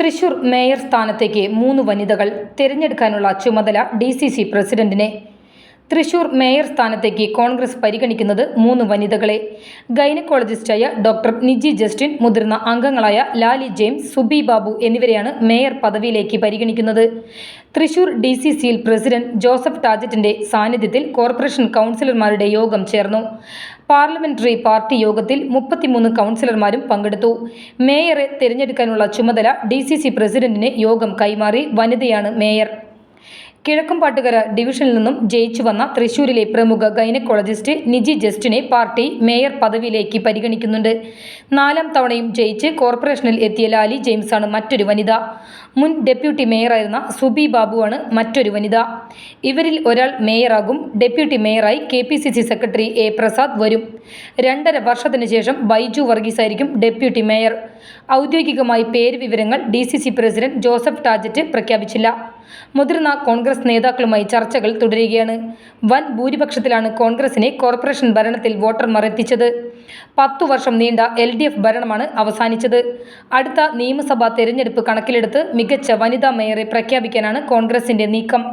Thrissur mayor സ്ഥാനത്തേക്ക് 3 വനിതകൾ. തിരഞ്ഞെടുക്കാനുള്ള ചുമതല DCC പ്രസിഡന്റിനെ. തൃശൂർ മേയർ സ്ഥാനത്തേക്ക് കോൺഗ്രസ് പരിഗണിക്കുന്നത് 3 വനിതകളെ. ഗൈനക്കോളജിസ്റ്റായ ഡോക്ടർ നിജി ജസ്റ്റിൻ, മുതിർന്ന അംഗങ്ങളായ ലാലി ജെയിംസ്, സുബി ബാബു എന്നിവരെയാണ് മേയർ പദവിയിലേക്ക് പരിഗണിക്കുന്നത്. തൃശൂർ DCCയിൽ പ്രസിഡന്റ് ജോസഫ് ടാജറ്റിന്റെ സാന്നിധ്യത്തിൽ കോർപ്പറേഷൻ കൗൺസിലർമാരുടെ യോഗം ചേർന്നു. പാർലമെന്ററി പാർട്ടി യോഗത്തിൽ 33 കൗൺസിലർമാരും പങ്കെടുത്തു. മേയറെ തിരഞ്ഞെടുക്കാനുള്ള ചുമതല DCC പ്രസിഡന്റിന് യോഗം കൈമാറി. വനിതയാണ് മേയർ. കിഴക്കുംപാട്ടുകര ഡിവിഷനിൽ നിന്നും ജയിച്ചു വന്ന തൃശൂരിലെ പ്രമുഖ ഗൈനക്കോളജിസ്റ്റ് നിജി ജസ്റ്റിനെ പാർട്ടി മേയർ പദവിയിലേക്ക് പരിഗണിക്കുന്നുണ്ട്. 4ാം തവണയും ജയിച്ച് കോർപ്പറേഷനിൽ എത്തിയ ലാലി ജെയിംസാണ് മറ്റൊരു വനിത. മുൻ ഡെപ്യൂട്ടി മേയറായിരുന്ന സുബി ബാബുവാണ് മറ്റൊരു വനിത. ഇവരിൽ ഒരാൾ മേയറാകും. ഡെപ്യൂട്ടി മേയറായി KPCC സെക്രട്ടറി A. പ്രസാദ് വരും. 2.5 വർഷത്തിന് ശേഷം ബൈജു വർഗീസായിരിക്കും ഡെപ്യൂട്ടി മേയർ. ഔദ്യോഗികമായി പേര് വിവരങ്ങൾ DCC പ്രസിഡന്റ് ജോസഫ് ടാജറ്റ് പ്രഖ്യാപിച്ചില്ല. മുതിർന്ന കോൺഗ്രസ് നേതാക്കളുമായി ചർച്ചകൾ തുടരുകയാണ്. വൻ ഭൂരിപക്ഷത്തിലാണ് കോൺഗ്രസിനെ കോർപ്പറേഷൻ ഭരണത്തിൽ വോട്ടർമാർ എത്തിച്ചത്. 10 വർഷം നീണ്ട LDF ഭരണമാണ് അവസാനിച്ചത്. അടുത്ത നിയമസഭാ തെരഞ്ഞെടുപ്പ് കണക്കിലെടുത്ത് മികച്ച വനിതാ മേയറെ പ്രഖ്യാപിക്കാനാണ് കോൺഗ്രസിന്റെ നീക്കം.